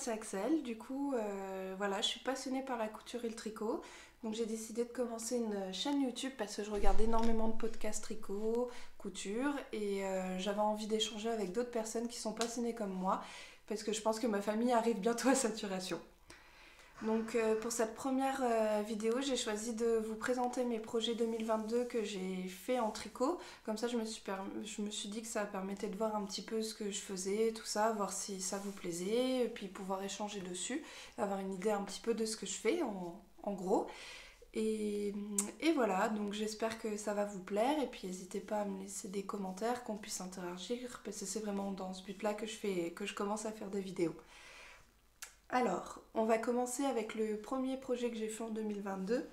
c'est Axel. Du coup, voilà, je suis passionnée par la couture et le tricot. Donc j'ai décidé de commencer une chaîne YouTube parce que je regarde énormément de podcasts tricot, couture et j'avais envie d'échanger avec d'autres personnes qui sont passionnées comme moi parce que je pense que ma famille arrive bientôt à saturation. Donc pour cette première vidéo, j'ai choisi de vous présenter mes projets 2022 que j'ai fait en tricot. Comme ça, je me suis dit que ça permettait de voir un petit peu ce que je faisais, tout ça, voir si ça vous plaisait, et puis pouvoir échanger dessus, avoir une idée un petit peu de ce que je fais en gros. Et, et voilà, donc j'espère que ça va vous plaire, et puis n'hésitez pas à me laisser des commentaires, qu'on puisse interagir, parce que c'est vraiment dans ce but-là que je commence à faire des vidéos. Alors, on va commencer avec le premier projet que j'ai fait en 2022,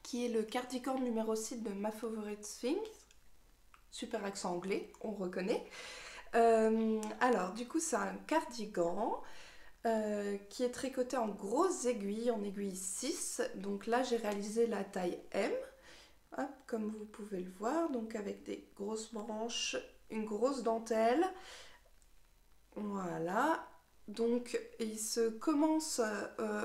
qui est le cardigan numéro 6 de My Favorite Thing. Super accent anglais, on reconnaît. Alors, du coup, c'est un cardigan qui est tricoté en grosses aiguilles, en aiguille 6. Donc là, j'ai réalisé la taille M, hop, comme vous pouvez le voir, donc avec des grosses manches, une grosse dentelle. Voilà. Donc il se commence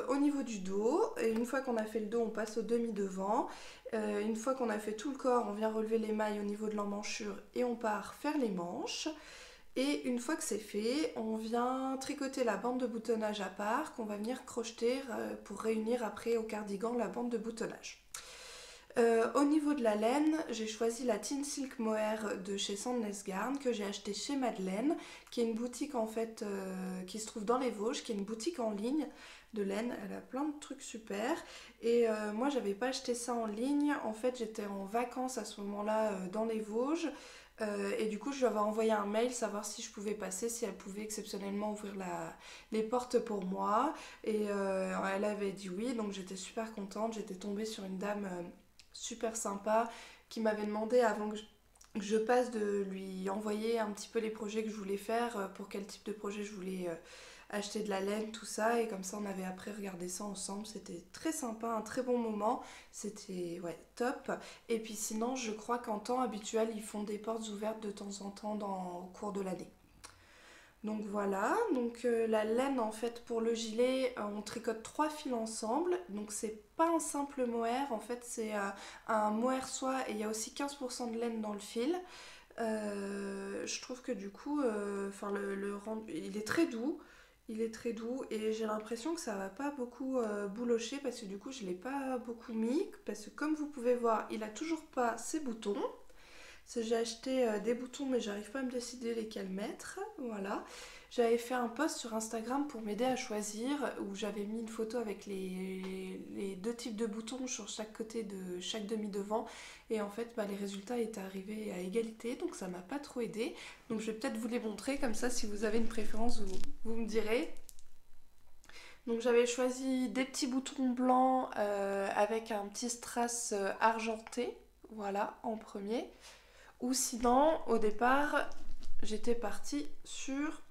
au niveau du dos, et une fois qu'on a fait le dos, on passe au demi-devant. Une fois qu'on a fait tout le corps, on vient relever les mailles au niveau de l'emmanchure et on part faire les manches. Et une fois que c'est fait, on vient tricoter la bande de boutonnage à part qu'on va venir crocheter pour réunir après au cardigan la bande de boutonnage. Au niveau de la laine, j'ai choisi la Teen Silk Mohair de chez Sandnes Garn que j'ai acheté chez Madeleine, qui est une boutique en fait qui se trouve dans les Vosges, qui est une boutique en ligne de laine. Elle a plein de trucs super. Et moi, j'avais pas acheté ça en ligne. En fait, j'étais en vacances à ce moment-là dans les Vosges. Et du coup, je lui avais envoyé un mail savoir si je pouvais passer, si elle pouvait exceptionnellement ouvrir les portes pour moi. Et elle avait dit oui, donc j'étais super contente. J'étais tombée sur une dame super sympa qui m'avait demandé avant que je passe de lui envoyer un petit peu les projets que je voulais faire, pour quel type de projet je voulais acheter de la laine, tout ça, et comme ça on avait après regardé ça ensemble. C'était très sympa, un très bon moment, c'était ouais, top. Et puis sinon, je crois qu'en temps habituel, ils font des portes ouvertes de temps en temps au cours de l'année. Donc voilà, donc la laine en fait pour le gilet, on tricote 3 fils ensemble, donc c'est pas un simple mohair, en fait c'est un mohair soie et il y a aussi 15% de laine dans le fil. Je trouve que du coup, le rendu, il est très doux et j'ai l'impression que ça va pas beaucoup boulocher parce que du coup je l'ai pas beaucoup mis, parce que comme vous pouvez voir, il a toujours pas ses boutons. J'ai acheté des boutons mais j'arrive pas à me décider lesquels mettre. Voilà. J'avais fait un post sur Instagram pour m'aider à choisir où j'avais mis une photo avec les deux types de boutons sur chaque côté de chaque demi-devant, et en fait les résultats étaient arrivés à égalité, donc ça m'a pas trop aidé. Donc je vais peut-être vous les montrer comme ça, si vous avez une préférence vous me direz. Donc j'avais choisi des petits boutons blancs avec un petit strass argenté, voilà, en premier. Ou sinon, au départ, j'étais partie sur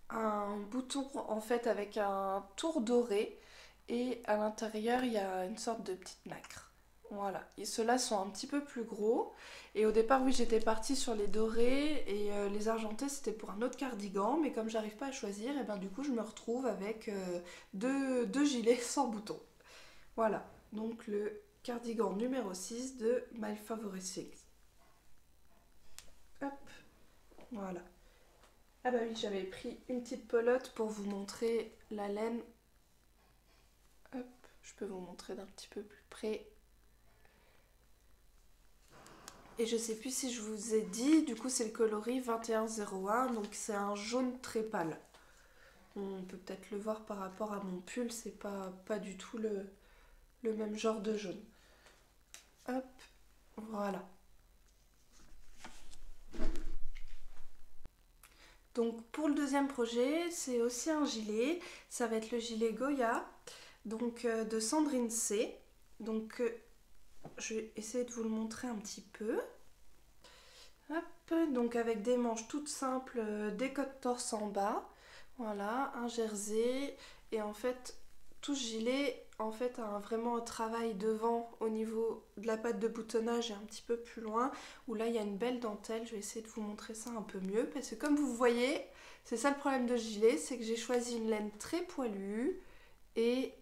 un bouton en fait avec un tour doré, et à l'intérieur il y a une sorte de petite nacre. Voilà, et ceux-là sont un petit peu plus gros. Et au départ, oui, j'étais partie sur les dorés, et les argentés c'était pour un autre cardigan, mais comme j'arrive pas à choisir, et ben du coup je me retrouve avec deux gilets sans bouton. Voilà, donc le cardigan numéro 6 de My Favorite Things. Hop, voilà. Ah bah oui, j'avais pris une petite pelote pour vous montrer la laine. Hop, je peux vous montrer d'un petit peu plus près. Et je sais plus si je vous ai dit, du coup c'est le coloris 2101, donc c'est un jaune très pâle. On peut peut-être le voir par rapport à mon pull, c'est pas du tout le même genre de jaune. Hop, voilà. Donc pour le deuxième projet, c'est aussi un gilet. Ça va être le gilet Goya, donc de Sandrine C. Donc je vais essayer de vous le montrer un petit peu. Hop, donc avec des manches toutes simples, des côtes torse en bas. Voilà, un jersey. Et en fait, tout ce gilet en fait a vraiment un travail devant au niveau de la patte de boutonnage et un petit peu plus loin, où là il y a une belle dentelle. Je vais essayer de vous montrer ça un peu mieux parce que comme vous voyez, C'est ça le problème de ce gilet, c'est que j'ai choisi une laine très poilue et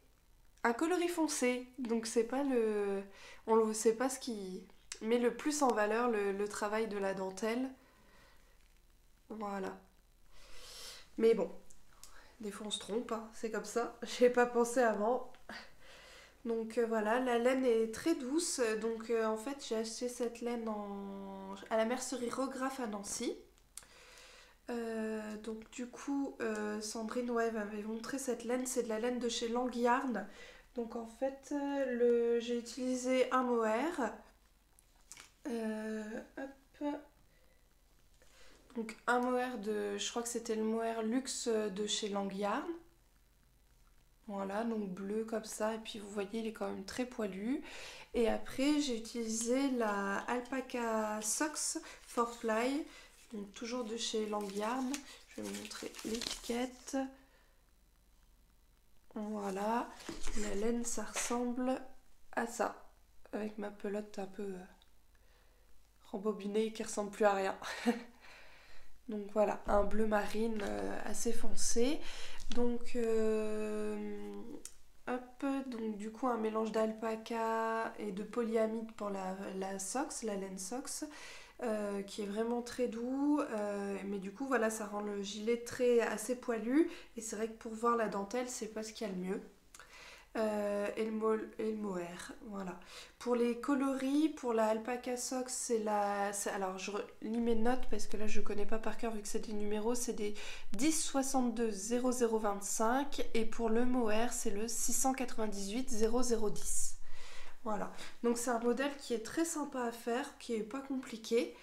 un coloris foncé. Donc c'est pas le... C'est pas ce qui met le plus en valeur le travail de la dentelle. Voilà. Mais bon, des fois on se trompe, hein, c'est comme ça. J'y ai pas pensé avant. Donc voilà, la laine est très douce. Donc en fait, j'ai acheté cette laine à la mercerie Rographe à Nancy. Donc du coup, Sandrine ouais, m'avait montré cette laine. C'est de la laine de chez Langyarn. Donc en fait, j'ai utilisé un mohair. Hop. Donc un mohair de... Je crois que c'était le mohair luxe de chez Langyarn. Voilà, donc bleu comme ça, et puis vous voyez, il est quand même très poilu. Et après, j'ai utilisé la Alpaca Socks for Fly, donc toujours de chez Langyarn. Je vais vous montrer l'étiquette. Voilà, la laine, ça ressemble à ça, avec ma pelote un peu rembobinée qui ressemble plus à rien. Donc voilà, un bleu marine assez foncé. Donc, hop, donc du coup un mélange d'alpaca et de polyamide pour la socks, la laine socks, qui est vraiment très doux. Mais du coup voilà, ça rend le gilet assez poilu. Et c'est vrai que pour voir la dentelle, c'est pas ce qu'il y a le mieux. Et le mohair, voilà. Pour les coloris, pour la Alpaca Socks, alors je lis mes notes parce que là je connais pas par cœur vu que c'est des numéros, c'est des 10 62 0025 et pour le mohair c'est le 698 0010. Voilà, donc c'est un modèle qui est très sympa à faire, qui est pas compliqué.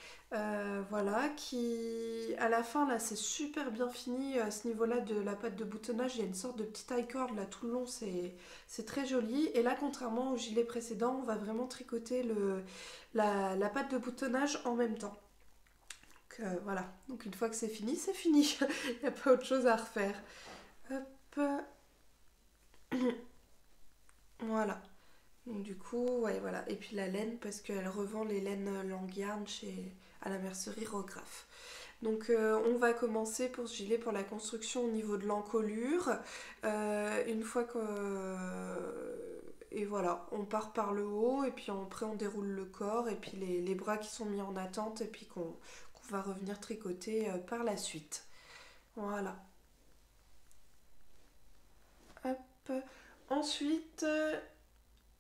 Voilà, qui à la fin là c'est super bien fini à ce niveau-là de la patte de boutonnage. Il y a une sorte de petit high cord là tout le long, c'est très joli. Et là, contrairement au gilet précédent, on va vraiment tricoter la patte de boutonnage en même temps. Donc voilà, donc une fois que c'est fini, c'est fini. Il n'y a pas autre chose à refaire. Hop. Voilà. Donc du coup, ouais, voilà. Et puis la laine, parce qu'elle revend les laines Langyarn à la mercerie Rographe. Donc on va commencer pour ce gilet pour la construction au niveau de l'encolure. Une fois que... et voilà, on part par le haut et puis après on déroule le corps et puis les bras qui sont mis en attente et puis qu'on va revenir tricoter par la suite. Voilà. Hop. Ensuite,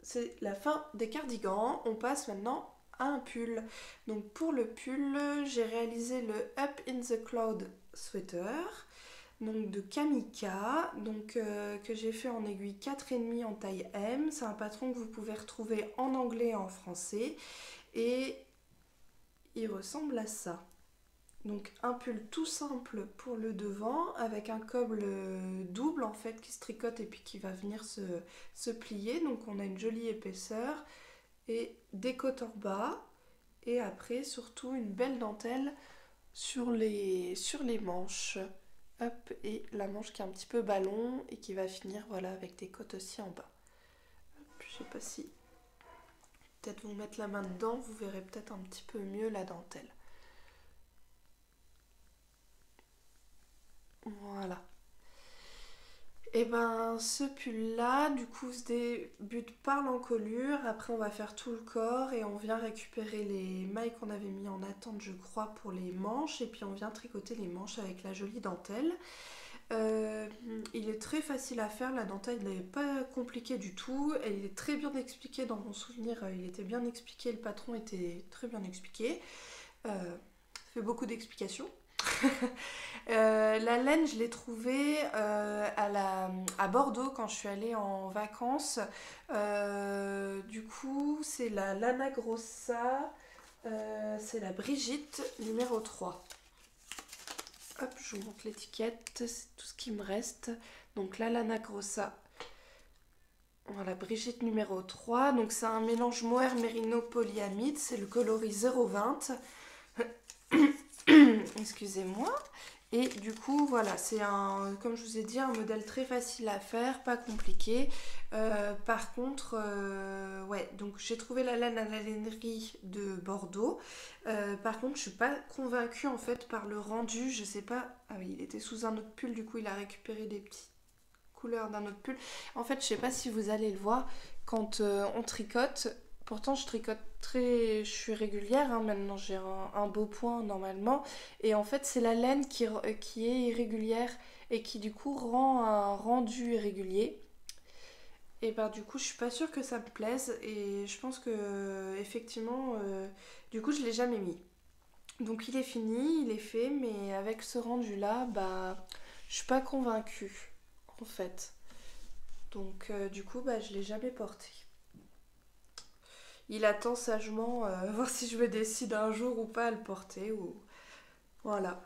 c'est la fin des cardigans. On passe maintenant à un pull. Donc pour le pull, j'ai réalisé le Up in the Cloud sweater, donc de Kamika, donc que j'ai fait en aiguille 4,5 en taille M. C'est un patron que vous pouvez retrouver en anglais et en français et il ressemble à ça. Donc un pull tout simple pour le devant avec un col double en fait qui se tricote et puis qui va venir se plier. Donc on a une jolie épaisseur et des côtes en bas et après surtout une belle dentelle sur les manches. Hop, et la manche qui est un petit peu ballon et qui va finir voilà avec des côtes aussi en bas. Hop, je sais pas si peut-être vous mettre la main dedans, vous verrez peut-être un petit peu mieux la dentelle. Voilà. Et ben ce pull là du coup se débute par l'encolure, après on va faire tout le corps et on vient récupérer les mailles qu'on avait mis en attente je crois pour les manches et puis on vient tricoter les manches avec la jolie dentelle. Il est très facile à faire, la dentelle n'est pas compliquée du tout, elle est très bien expliquée dans mon souvenir, il était bien expliqué, le patron était très bien expliqué, ça fait beaucoup d'explications. La laine, je l'ai trouvée à Bordeaux quand je suis allée en vacances. Du coup, c'est la Lana Grossa, c'est la Brigitte numéro 3. Hop, je vous montre l'étiquette, c'est tout ce qui me reste. Donc la Lana Grossa, voilà, Brigitte numéro 3. Donc c'est un mélange mohair mérino polyamide, c'est le coloris 0,20. Excusez-moi. Et du coup, voilà, c'est un, comme je vous ai dit, un modèle très facile à faire, pas compliqué. Par contre, ouais, donc j'ai trouvé la laine à la lainerie de Bordeaux. Par contre, je suis pas convaincue en fait par le rendu. Je sais pas. Ah oui, il était sous un autre pull, du coup, il a récupéré des petites couleurs d'un autre pull. En fait, je sais pas si vous allez le voir quand on tricote. Pourtant, je tricote très. Je suis régulière, hein, maintenant j'ai un beau point normalement. Et en fait, c'est la laine qui est irrégulière et qui du coup rend un rendu irrégulier. Et ben du coup, je suis pas sûre que ça me plaise. Et je pense que, effectivement, du coup, je l'ai jamais mis. Donc, il est fini, il est fait, mais avec ce rendu là, bah, je suis pas convaincue en fait. Donc, du coup, bah, je l'ai jamais porté. Il attend sagement voir si je me décide un jour ou pas à le porter. Ou... Voilà.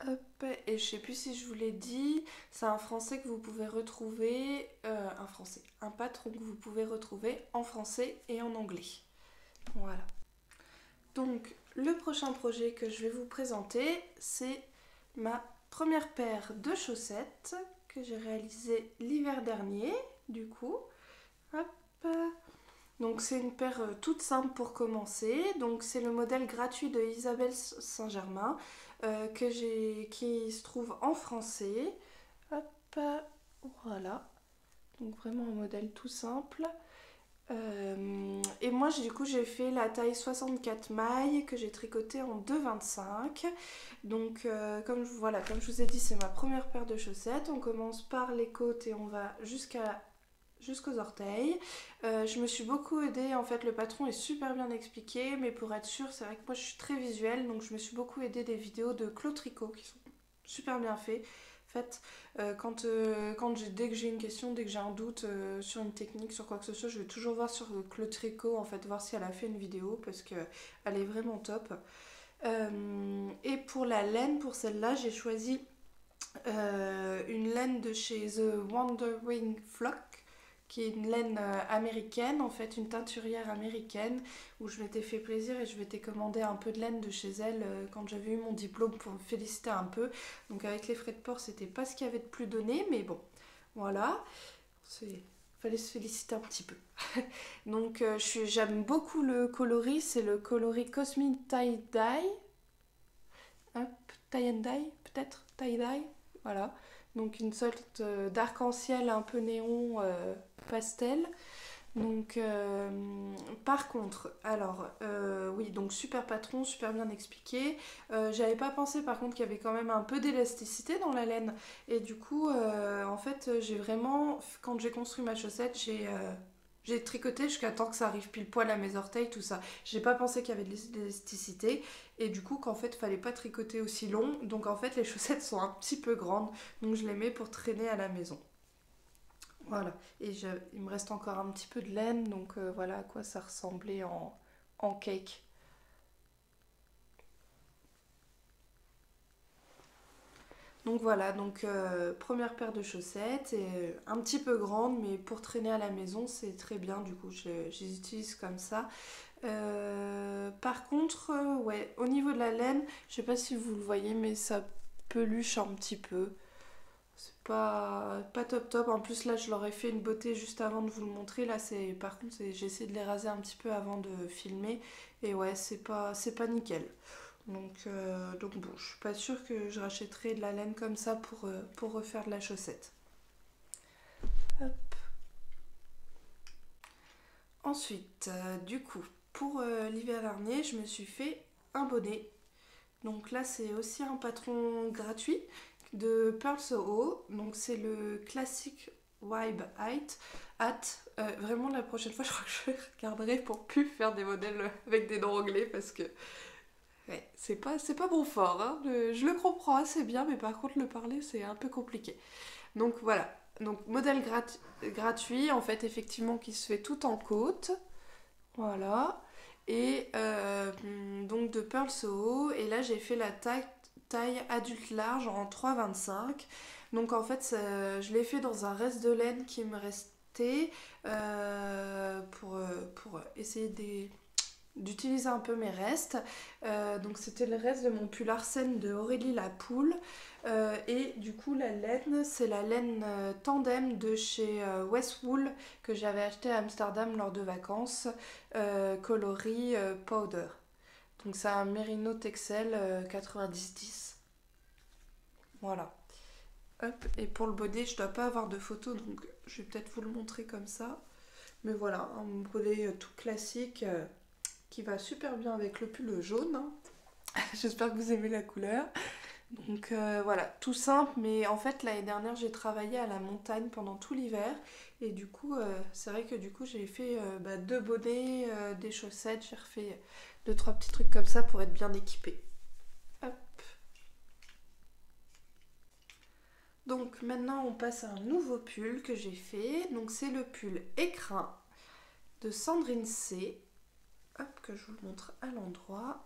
Hop, et je sais plus si je vous l'ai dit, c'est un français que vous pouvez retrouver, un patron que vous pouvez retrouver en français et en anglais. Voilà. Donc, le prochain projet que je vais vous présenter, c'est ma première paire de chaussettes que j'ai réalisée l'hiver dernier, du coup. Hop. Donc c'est une paire toute simple pour commencer. Donc c'est le modèle gratuit de Isabelle Saint-Germain qui se trouve en français. Hop, voilà. Donc vraiment un modèle tout simple. Et moi du coup j'ai fait la taille 64 mailles que j'ai tricoté en 2,25. Donc voilà, comme je vous ai dit, c'est ma première paire de chaussettes. On commence par les côtes et on va jusqu'aux orteils. Je me suis beaucoup aidée, en fait le patron est super bien expliqué, mais pour être sûre, c'est vrai que moi je suis très visuelle, donc je me suis beaucoup aidée des vidéos de Claude Tricot qui sont super bien faites. Dès que j'ai une question, dès que j'ai un doute sur une technique, sur quoi que ce soit, je vais toujours voir sur Claude Tricot, en fait, voir si elle a fait une vidéo, parce qu'elle est vraiment top. Et pour la laine, pour celle-là, j'ai choisi une laine de chez The Wandering Flock, qui est une laine américaine, en fait une teinturière américaine, où je m'étais fait plaisir et je m'étais commandé un peu de laine de chez elle quand j'avais eu mon diplôme pour me féliciter un peu. Donc avec les frais de port, c'était pas ce qu'il y avait de plus donné, mais bon, voilà, fallait se féliciter un petit peu. Donc j'aime beaucoup le coloris, c'est le coloris Cosmic Tie Dye, hop, Tie and Dye peut-être, Tie Dye, voilà. Donc une sorte d'arc-en-ciel un peu néon pastel. Donc par contre, alors oui, donc super patron, super bien expliqué. J'avais pas pensé par contre qu'il y avait quand même un peu d'élasticité dans la laine. Et du coup, en fait, j'ai vraiment, quand j'ai construit ma chaussette, j'ai tricoté jusqu'à temps que ça arrive pile poil à mes orteils, tout ça. J'ai pas pensé qu'il y avait de l'élasticité. Et du coup, qu'en fait, fallait pas tricoter aussi long. Donc en fait, les chaussettes sont un petit peu grandes. Donc je les mets pour traîner à la maison. Voilà. Et il me reste encore un petit peu de laine. Donc voilà à quoi ça ressemblait en cake. Donc voilà, donc première paire de chaussettes, et, un petit peu grande, mais pour traîner à la maison, c'est très bien, du coup, je les utilise comme ça. Par contre, ouais, au niveau de la laine, je sais pas si vous le voyez, mais ça peluche un petit peu. C'est pas top top. En plus, là, je leur ai fait une beauté juste avant de vous le montrer. Là, par contre, j'ai essayé de les raser un petit peu avant de filmer. Et ouais, c'est pas nickel. Donc bon, je suis pas sûre que je rachèterai de la laine comme ça pour refaire de la chaussette. Hop. Ensuite, du coup, pour l'hiver dernier, je me suis fait un bonnet. Donc là, c'est aussi un patron gratuit de Pearl Soho. Donc c'est le classique Vibe Hat. Vraiment, la prochaine fois, je crois que je regarderai pour plus faire des modèles avec des noms anglais parce que ouais, c'est pas bon fort. Hein. Je le comprends assez bien, mais par contre, le parler, c'est un peu compliqué. Donc voilà. Donc modèle gratuit, en fait, effectivement, qui se fait tout en côte. Voilà. Et donc de Pearl Soho. Et là, j'ai fait la taille adulte large en 3,25. Donc en fait, je l'ai fait dans un reste de laine qui me restait pour essayer d'utiliser un peu mes restes. Donc c'était le reste de mon pull Arsène de Aurélie la Poule. Et du coup la laine, c'est la laine tandem de chez Westwool que j'avais acheté à Amsterdam lors de vacances, coloris powder. Donc c'est un Merino Texel 90-10. Voilà. Hop. Et pour le bonnet, je dois pas avoir de photo, donc je vais peut-être vous le montrer comme ça. Mais voilà, un bonnet tout classique qui va super bien avec le pull jaune. Hein. J'espère que vous aimez la couleur. Donc voilà, tout simple, mais en fait l'année dernière j'ai travaillé à la montagne pendant tout l'hiver et du coup c'est vrai que du coup j'ai fait 2 bonnets, des chaussettes, j'ai refait 2-3 petits trucs comme ça pour être bien équipée. Hop. Donc maintenant on passe à un nouveau pull que j'ai fait, donc c'est le pull écrin de Sandrine C. Hop, que je vous le montre à l'endroit.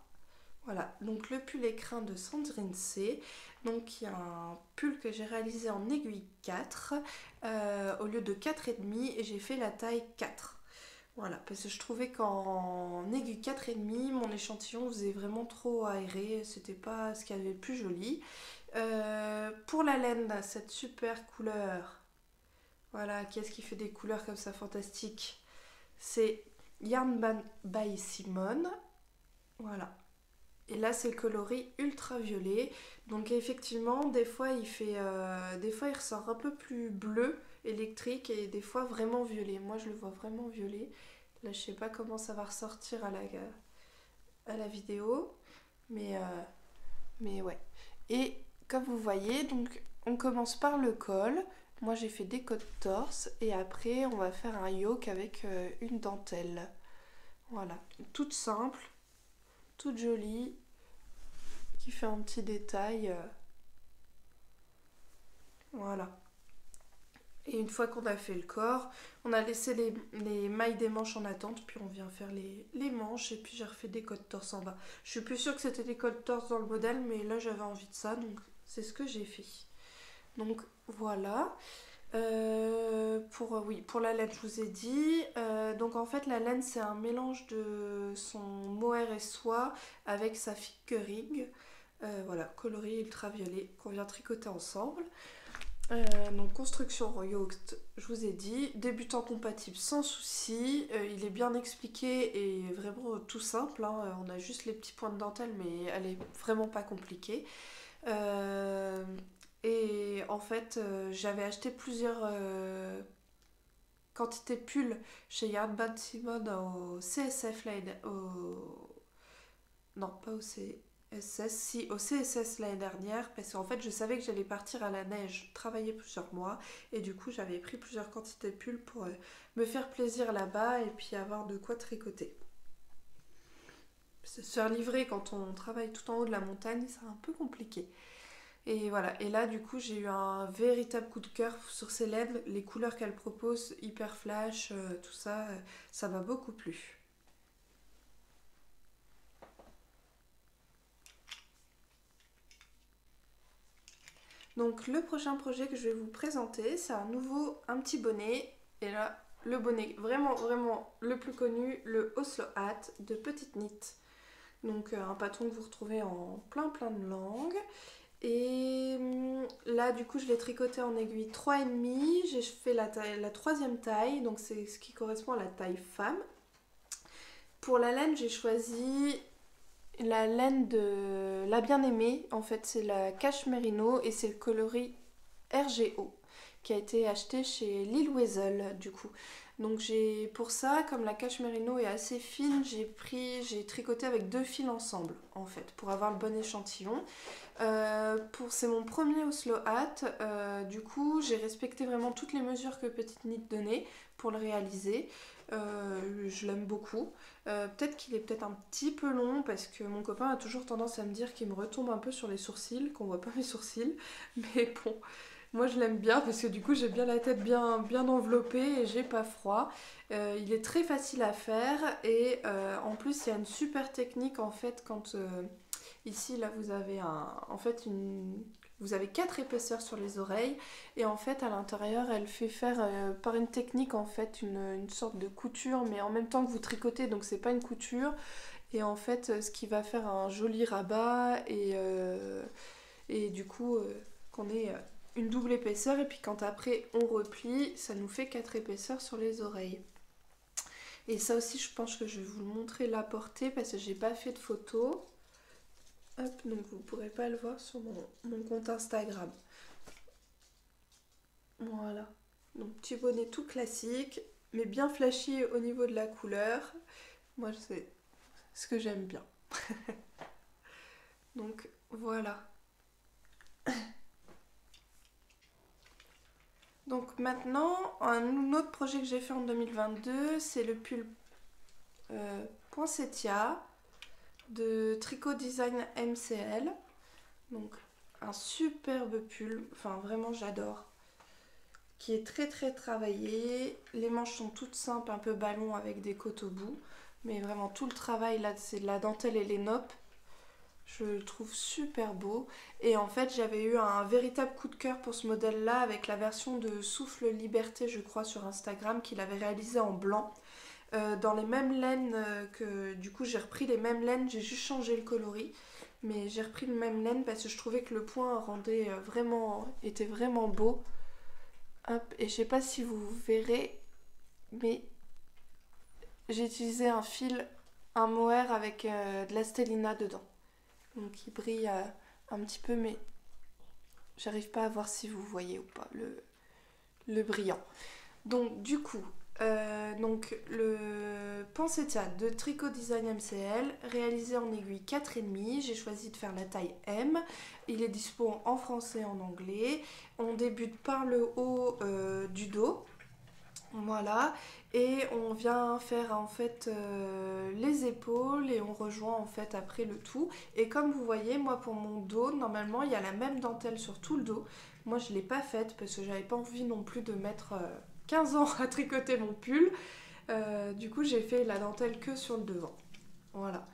Voilà, donc le pull écrin de Sandrine C. Donc il y a un pull que j'ai réalisé en aiguille 4 au lieu de 4,5 et j'ai fait la taille 4. Voilà, parce que je trouvais qu'en aiguille 4,5, mon échantillon faisait vraiment trop aéré, c'était pas ce qu'il y avait de plus joli. Pour la laine, cette super couleur, voilà, qu'est-ce qui fait des couleurs comme ça fantastiques? C'est Yarn by Simone, voilà. Et là, c'est le coloris ultraviolet. Donc effectivement, des fois, il ressort un peu plus bleu électrique et des fois vraiment violet. Moi, je le vois vraiment violet. Là, je sais pas comment ça va ressortir à la vidéo. Mais ouais. Et comme vous voyez, donc on commence par le col. Moi, j'ai fait des côtes torse. Et après, on va faire un yoke avec une dentelle. Voilà. Toute simple, toute jolie, qui fait un petit détail. Voilà. Et une fois qu'on a fait le corps, on a laissé les mailles des manches en attente, puis on vient faire les manches, et puis j'ai refait des côtes torse en bas. Je suis plus sûre que c'était des côtes torse dans le modèle, mais là j'avais envie de ça, donc c'est ce que j'ai fait. Donc voilà. Pour la laine, je vous ai dit. Donc en fait, la laine, c'est un mélange de son mohair et soie avec sa figurine. Voilà, coloris ultraviolet qu'on vient tricoter ensemble. Donc construction yoke, je vous ai dit, débutant compatible sans souci, il est bien expliqué et vraiment tout simple, hein. On a juste les petits points de dentelle mais elle est vraiment pas compliquée. Et en fait j'avais acheté plusieurs quantités de pulls chez Yarn Band Simone au CSF non pas au CSS, si au CSS l'année dernière, parce qu'en fait je savais que j'allais partir à la neige, travailler plusieurs mois, et du coup j'avais pris plusieurs quantités de pulls pour me faire plaisir là-bas et puis avoir de quoi tricoter. Se faire livrer quand on travaille tout en haut de la montagne, c'est un peu compliqué. Et voilà, et là du coup j'ai eu un véritable coup de cœur sur ces laines, les couleurs qu'elle propose, hyper flash, tout ça, ça m'a beaucoup plu. Donc le prochain projet que je vais vous présenter, c'est un petit bonnet. Et là, le bonnet vraiment vraiment le plus connu, le Oslo Hat de Petite Knit. Donc un patron que vous retrouvez en plein de langues. Et là du coup je l'ai tricoté en aiguille 3,5. J'ai fait la troisième taille, donc c'est ce qui correspond à la taille femme. Pour la laine, j'ai choisi la laine de la bien-aimée, en fait c'est la Cache Merino et c'est le coloris RGO qui a été acheté chez Lil Weasel du coup. Donc pour ça, comme la Cache Merino est assez fine, j'ai tricoté avec 2 fils ensemble en fait pour avoir le bon échantillon. C'est mon premier Oslo Hat, du coup j'ai respecté vraiment toutes les mesures que Petite Knit donnait pour le réaliser. Je l'aime beaucoup. Peut-être qu'il est peut-être un petit peu long parce que mon copain a toujours tendance à me dire qu'il me retombe un peu sur les sourcils, qu'on voit pas mes sourcils. Mais bon, moi je l'aime bien parce que du coup j'ai bien la tête bien enveloppée et j'ai pas froid. Il est très facile à faire et en plus il y a une super technique en fait quand ici là vous avez vous avez 4 épaisseurs sur les oreilles et en fait à l'intérieur elle fait faire par une technique en fait une sorte de couture mais en même temps que vous tricotez donc c'est pas une couture et en fait ce qui va faire un joli rabat et du coup qu'on ait une double épaisseur et puis quand après on replie ça nous fait 4 épaisseurs sur les oreilles. Et ça aussi je pense que je vais vous le montrer la portée parce que j'ai pas fait de photo. Hop, donc vous pourrez pas le voir sur mon compte Instagram. Voilà. Donc petit bonnet tout classique, mais bien flashy au niveau de la couleur. Moi c'est ce que j'aime bien. Donc voilà. Donc maintenant, un autre projet que j'ai fait en 2022, c'est le pull Poinsettia de Tricot Design MCL. Donc un superbe pull, enfin vraiment j'adore. Qui est très très travaillé. Les manches sont toutes simples, un peu ballon avec des côtes au bout. Mais vraiment tout le travail là, c'est de la dentelle et les noppes. Je le trouve super beau. Et en fait, j'avais eu un véritable coup de cœur pour ce modèle-là avec la version de Souffle Liberté, je crois, sur Instagram, qu'il avait réalisé en blanc. Dans les mêmes laines que... Du coup, j'ai repris les mêmes laines, j'ai juste changé le coloris. Mais j'ai repris le même laine parce que je trouvais que le point rendait était vraiment beau. Hop, et je sais pas si vous verrez, mais j'ai utilisé un fil, un mohair avec de la stellina dedans. Donc il brille un petit peu, mais j'arrive pas à voir si vous voyez ou pas le brillant. Donc du coup, donc le Poinsettia de Tricot Design MCL, réalisé en aiguille 4,5. J'ai choisi de faire la taille M. Il est dispo en français et en anglais. On débute par le haut du dos. Voilà, et on vient faire en fait les épaules et on rejoint en fait après le tout. Et comme vous voyez, moi pour mon dos, normalement il y a la même dentelle sur tout le dos. Moi je ne l'ai pas faite parce que j'avais pas envie non plus de mettre 15 ans à tricoter mon pull. Du coup j'ai fait la dentelle que sur le devant. Voilà.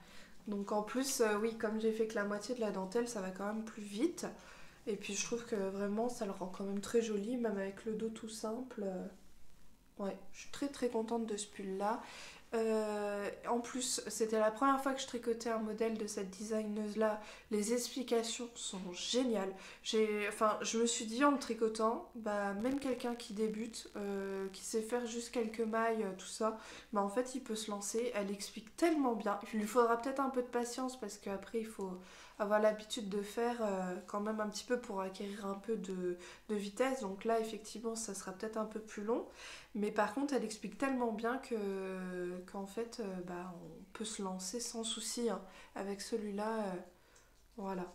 Donc en plus, oui, comme j'ai fait que la moitié de la dentelle, ça va quand même plus vite. Et puis je trouve que vraiment ça le rend quand même très joli, même avec le dos tout simple. Ouais, je suis très très contente de ce pull là. En plus, c'était la première fois que je tricotais un modèle de cette designeuse là. Les explications sont géniales. Je me suis dit en le tricotant, bah, même quelqu'un qui débute, qui sait faire juste quelques mailles, tout ça, bah, en fait il peut se lancer. Elle explique tellement bien. Il lui faudra peut-être un peu de patience parce qu'après il faut avoir l'habitude de faire quand même un petit peu pour acquérir un peu de vitesse. Donc là, effectivement, ça sera peut-être un peu plus long. Mais par contre, elle explique tellement bien qu'en fait, bah, on peut se lancer sans souci hein. Avec celui-là. Voilà.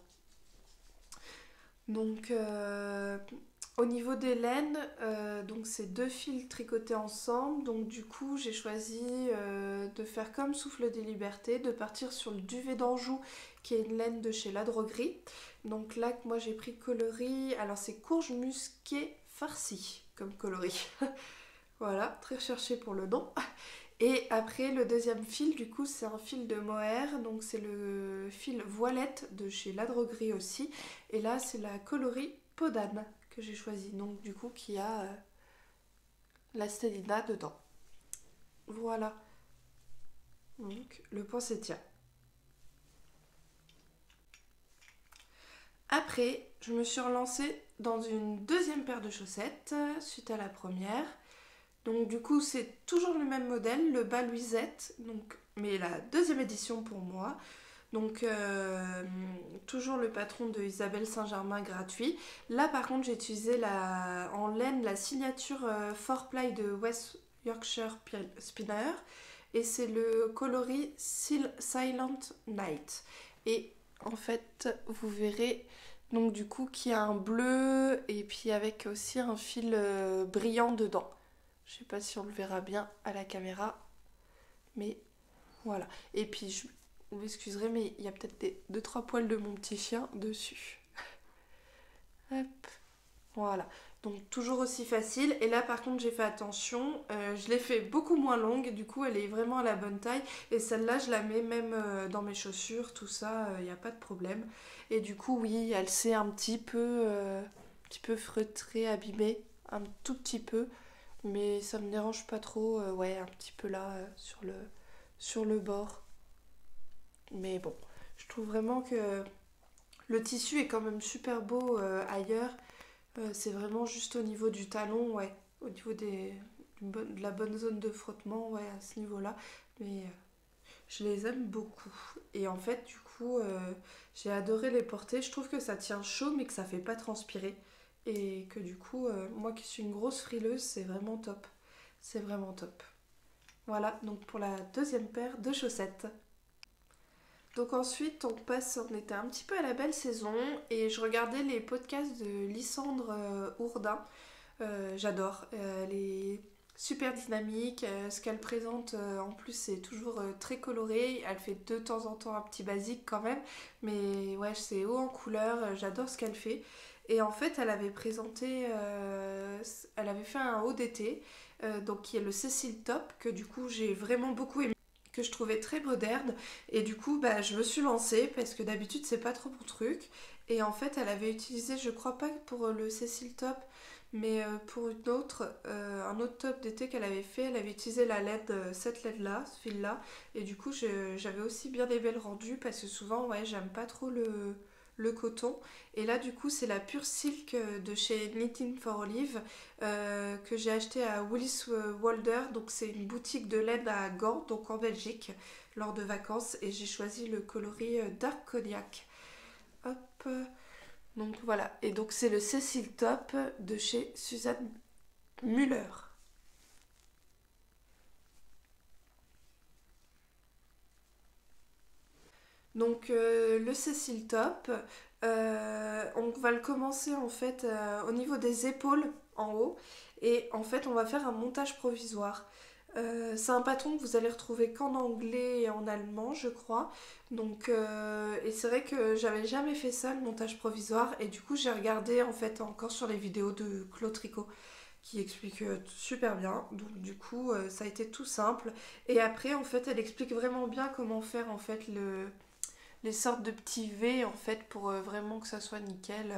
Donc, au niveau des laines, donc c'est 2 fils tricotés ensemble. Donc du coup, j'ai choisi de faire comme Souffle des Libertés, de partir sur le duvet d'Anjou, qui est une laine de chez La Droguerie. Donc là, moi j'ai pris coloris. Alors c'est courge musquée farcie comme coloris. Voilà, très recherché pour le nom. Et après, le deuxième fil, du coup, c'est un fil de mohair. Donc, c'est le fil voilette de chez La Droguerie aussi. Et là, c'est la coloris peau d'âne que j'ai choisi. Donc, du coup, qui a la stellina dedans. Voilà. Donc, le Poinsettia. Après, je me suis relancée dans une deuxième paire de chaussettes suite à la première. Donc du coup c'est toujours le même modèle, le bas Louisette, donc, mais la deuxième édition pour moi. Donc toujours le patron de Isabelle Saint-Germain gratuit. Là par contre j'ai utilisé en laine la signature 4ply de West Yorkshire Spinner. Et c'est le coloris Silent Night. Et en fait vous verrez donc du coup qu'il y a un bleu et puis avec aussi un fil brillant dedans. Je sais pas si on le verra bien à la caméra, mais voilà. Et puis, vous m'excuserez, mais il y a peut-être 2-3 poils de mon petit chien dessus. Hop, voilà. Donc toujours aussi facile. Et là par contre j'ai fait attention, je l'ai fait beaucoup moins longue, du coup elle est vraiment à la bonne taille. Et celle-là je la mets même dans mes chaussures, tout ça, il n'y a pas de problème. Et du coup oui, elle s'est un petit peu feutrée, abîmée, un tout petit peu. Mais ça me dérange pas trop, ouais, un petit peu là sur le bord. Mais bon, je trouve vraiment que le tissu est quand même super beau ailleurs. C'est vraiment juste au niveau du talon, ouais. Au niveau de la bonne zone de frottement, ouais, à ce niveau-là. Mais je les aime beaucoup. Et en fait, du coup, j'ai adoré les porter. Je trouve que ça tient chaud, mais que ça fait pas transpirer. Et que du coup, moi qui suis une grosse frileuse, c'est vraiment top. C'est vraiment top. Voilà, donc pour la deuxième paire de chaussettes. Donc ensuite, on était un petit peu à la belle saison et je regardais les podcasts de Lysandre Hourdin. J'adore. Elle est super dynamique. Ce qu'elle présente, en plus, c'est toujours très coloré. Elle fait de temps en temps un petit basique quand même. Mais ouais, c'est haut en couleur. J'adore ce qu'elle fait. Et en fait, elle avait fait un haut d'été, donc qui est le Cécile Top, que du coup j'ai vraiment beaucoup aimé, que je trouvais très moderne. Et du coup, bah, je me suis lancée parce que d'habitude, c'est pas trop mon truc. Et en fait, elle avait utilisé, je crois pas pour le Cécile Top, mais pour un autre top d'été qu'elle avait fait, elle avait utilisé la LED, cette LED là, ce fil là. Et du coup, j'avais aussi bien aimé le rendu parce que souvent, ouais, j'aime pas trop le coton. Et là, du coup, c'est la Pure Silk de chez Knitting for Olive que j'ai acheté à Willis Walder. Donc, c'est une boutique de laine à Gand, donc en Belgique, lors de vacances. Et j'ai choisi le coloris Dark Cognac. Hop. Donc voilà. Et donc, c'est le Cécile Top de chez Suzanne Muller. Donc le Cécile Top, on va le commencer en fait au niveau des épaules en haut et en fait on va faire un montage provisoire. C'est un patron que vous allez retrouver qu'en anglais et en allemand je crois. Donc et c'est vrai que j'avais jamais fait ça le montage provisoire et du coup j'ai regardé en fait encore sur les vidéos de Claude Tricot qui explique super bien. Donc du coup ça a été tout simple et après en fait elle explique vraiment bien comment faire en fait les sortes de petits V en fait pour vraiment que ça soit nickel.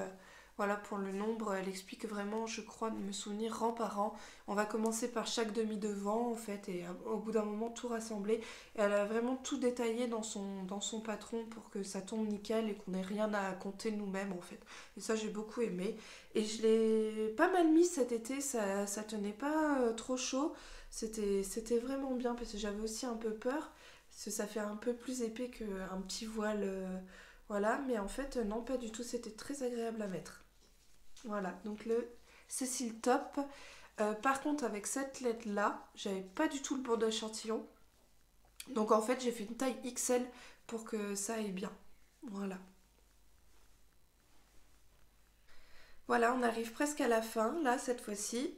Voilà pour le nombre, elle explique vraiment, je crois, de me souvenir rang par rang. On va commencer par chaque demi-devant en fait et au bout d'un moment tout rassembler. Et elle a vraiment tout détaillé dans son patron pour que ça tombe nickel et qu'on n'ait rien à compter nous-mêmes en fait. Et ça j'ai beaucoup aimé. Et je l'ai pas mal mis cet été, ça tenait pas trop chaud. C'était vraiment bien parce que j'avais aussi un peu peur. Parce que ça fait un peu plus épais qu'un petit voile. Voilà, mais en fait, non, pas du tout. C'était très agréable à mettre. Voilà, donc le Cécile Top. Par contre, avec cette LED-là, j'avais pas du tout le bon d'échantillon. Donc en fait, j'ai fait une taille XL pour que ça aille bien. Voilà. Voilà, on arrive presque à la fin, là, cette fois-ci.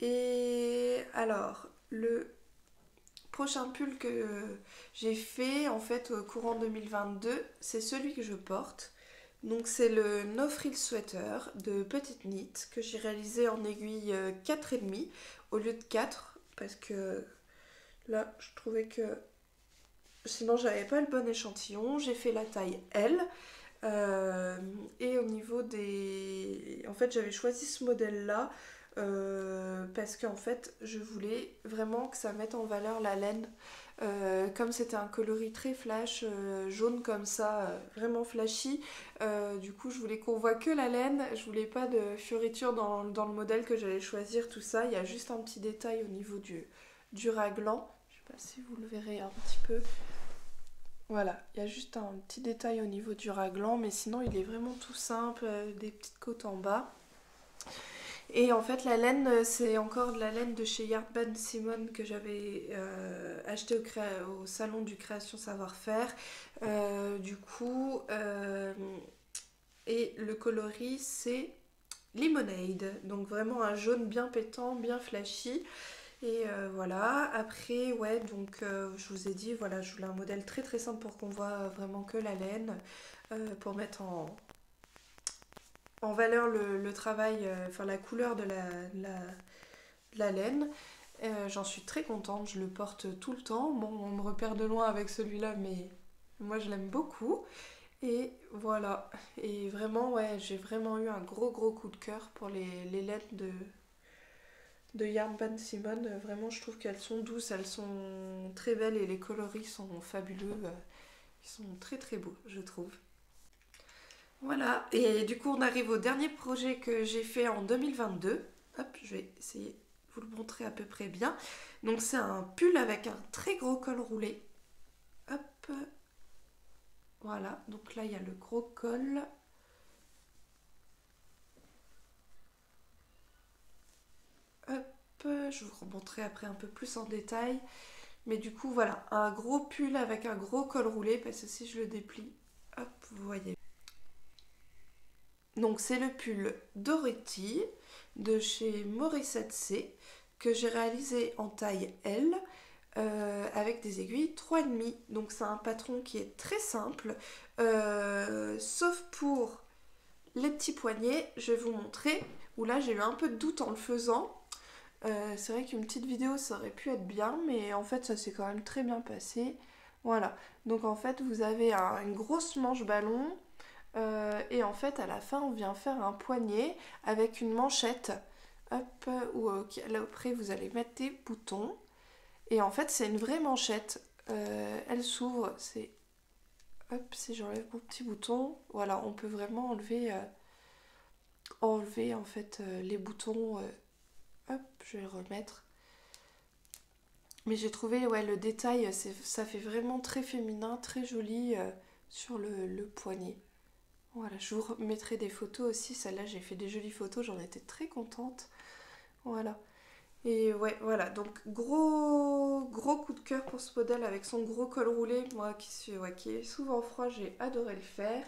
Et alors, le prochain pull que j'ai fait en fait au courant 2022, c'est celui que je porte. Donc c'est le No Frill Sweater de Petite Knit que j'ai réalisé en aiguille 4,5 au lieu de 4 parce que là je trouvais que sinon j'avais pas le bon échantillon. J'ai fait la taille L et au niveau des... En fait j'avais choisi ce modèle là parce qu'en fait je voulais vraiment que ça mette en valeur la laine. Comme c'était un coloris très flash, jaune comme ça, vraiment flashy, du coup je voulais qu'on voit que la laine, je voulais pas de fioritures dans le modèle que j'allais choisir, tout ça. Il y a juste un petit détail au niveau du raglan, je sais pas si vous le verrez un petit peu. Voilà, il y a juste un petit détail au niveau du raglan, mais sinon il est vraiment tout simple, des petites côtes en bas. Et en fait, la laine, c'est encore de la laine de chez Yard Ben Simon que j'avais acheté au salon du Création Savoir-Faire. Du coup, et le coloris, c'est Lemonade. Donc vraiment un jaune bien pétant, bien flashy. Et voilà, après, ouais, donc je vous ai dit, voilà, je voulais un modèle très très simple pour qu'on voit vraiment que la laine, pour mettre en valeur le travail, enfin la couleur de la laine. J'en suis très contente, je le porte tout le temps. Bon, on me repère de loin avec celui-là, mais moi je l'aime beaucoup. Et voilà. Et vraiment, ouais, j'ai vraiment eu un gros coup de cœur pour les laines de Yarn Band Simone. Vraiment, je trouve qu'elles sont douces, elles sont très belles et les coloris sont fabuleux. Ils sont très beaux, je trouve. Voilà, et du coup on arrive au dernier projet que j'ai fait en 2022. Hop, je vais essayer de vous le montrer à peu près bien. Donc c'est un pull avec un très gros col roulé. Hop, voilà, donc là il y a le gros col. Hop, je vous remontrerai après un peu plus en détail. Mais du coup voilà, un gros pull avec un gros col roulé, parce que si je le déplie, hop, vous voyez. Donc c'est le pull Dorothy de chez Morissette C que j'ai réalisé en taille L avec des aiguilles 3,5. Donc c'est un patron qui est très simple, sauf pour les petits poignets. Je vais vous montrer, où là j'ai eu un peu de doute en le faisant. C'est vrai qu'une petite vidéo ça aurait pu être bien, mais en fait ça s'est quand même très bien passé. Voilà, donc en fait vous avez une grosse manche ballon et en fait à la fin on vient faire un poignet avec une manchette. Hop, où là après vous allez mettre des boutons. Et en fait c'est une vraie manchette. Elle s'ouvre, c'est... Hop, si j'enlève mon petit bouton, voilà, on peut vraiment enlever en fait les boutons. Hop, je vais le remettre. Mais j'ai trouvé, ouais, le détail, ça fait vraiment très féminin, très joli sur le poignet. Voilà, je vous remettrai des photos aussi. Celle-là, j'ai fait des jolies photos, j'en étais très contente. Voilà. Et ouais, voilà, donc gros coup de cœur pour ce modèle avec son gros col roulé. Moi qui est souvent froid, j'ai adoré le faire.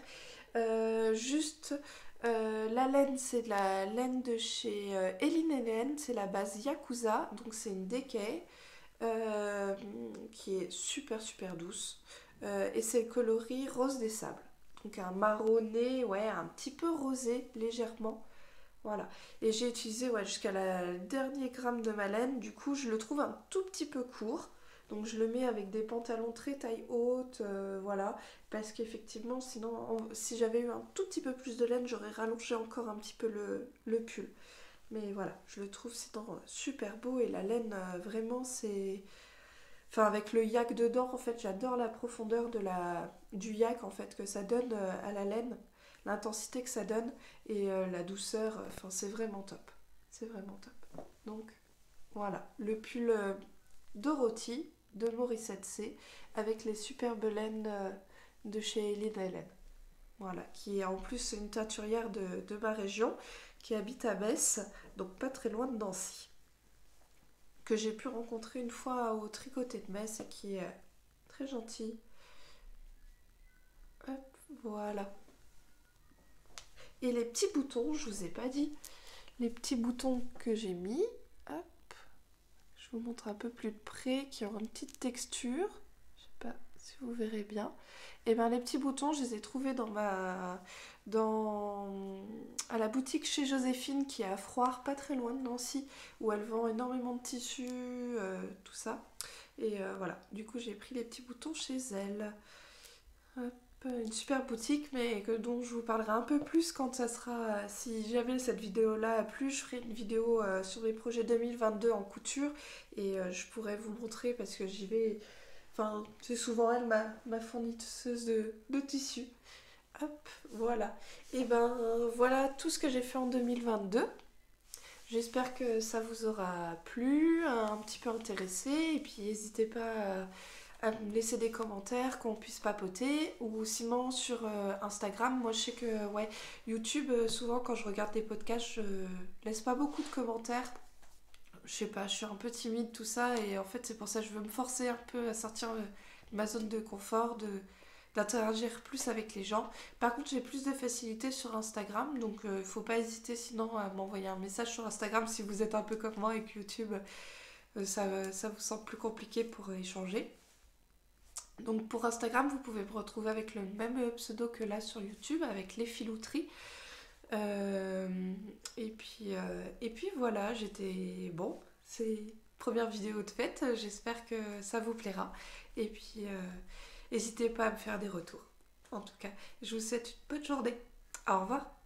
Juste, la laine, c'est de la laine de chez Eline Hélène, c'est la base Yakuza, donc c'est une décaille euh, qui est super douce. Et c'est le coloris rose des sables. Donc un marronné, ouais, un petit peu rosé légèrement. Voilà. Et j'ai utilisé ouais, jusqu'à la dernier gramme de ma laine. Du coup, je le trouve un tout petit peu court. Donc je le mets avec des pantalons très taille haute, voilà. Parce qu'effectivement, sinon, si j'avais eu un tout petit peu plus de laine, j'aurais rallongé encore un petit peu le pull. Mais voilà, je le trouve sinon super beau et la laine, vraiment, c'est... Enfin, avec le yak dedans, en fait, j'adore la profondeur du yak, en fait, que ça donne à la laine, l'intensité que ça donne et la douceur, enfin, c'est vraiment top. C'est vraiment top. Donc, voilà, le pull Dorothy de Morissette C avec les superbes laines de chez Eileen Helen. Voilà, qui est en plus une teinturière de ma région, qui habite à Metz, donc pas très loin de Nancy, que j'ai pu rencontrer une fois au tricoté de Metz et qui est très gentil. Hop, voilà. Et les petits boutons, je vous ai pas dit, les petits boutons que j'ai mis, hop, je vous montre un peu plus de près, qui ont une petite texture, je sais pas si vous verrez bien. Et bien les petits boutons, je les ai trouvés à la boutique chez Joséphine qui est à Froire, pas très loin de Nancy, où elle vend énormément de tissus, tout ça. Et voilà, du coup j'ai pris les petits boutons chez elle. Hop, une super boutique, mais dont je vous parlerai un peu plus quand ça sera... Si jamais cette vidéo-là a plu, je ferai une vidéo sur mes projets 2022 en couture et je pourrai vous montrer parce que j'y vais... Enfin, c'est souvent elle ma fournisseuse de tissus. Hop, voilà. Et ben voilà tout ce que j'ai fait en 2022. J'espère que ça vous aura plu, un petit peu intéressé. Et puis n'hésitez pas à me laisser des commentaires, qu'on puisse papoter. Ou sinon sur Instagram, moi je sais que ouais, YouTube, souvent quand je regarde des podcasts, je laisse pas beaucoup de commentaires. Je sais pas, je suis un peu timide, tout ça. Et en fait, c'est pour ça que je veux me forcer un peu à sortir de ma zone de confort, d'interagir plus avec les gens. Par contre, j'ai plus de facilité sur Instagram, donc faut pas hésiter sinon à m'envoyer un message sur Instagram si vous êtes un peu comme moi et que YouTube, ça vous semble plus compliqué pour échanger. Donc pour Instagram, vous pouvez me retrouver avec le même pseudo que là sur YouTube, avec les filouteries. Et puis voilà, j'étais... Bon, c'est première vidéo de fête, j'espère que ça vous plaira. Et puis, n'hésitez pas à me faire des retours. En tout cas, je vous souhaite une bonne journée. Au revoir.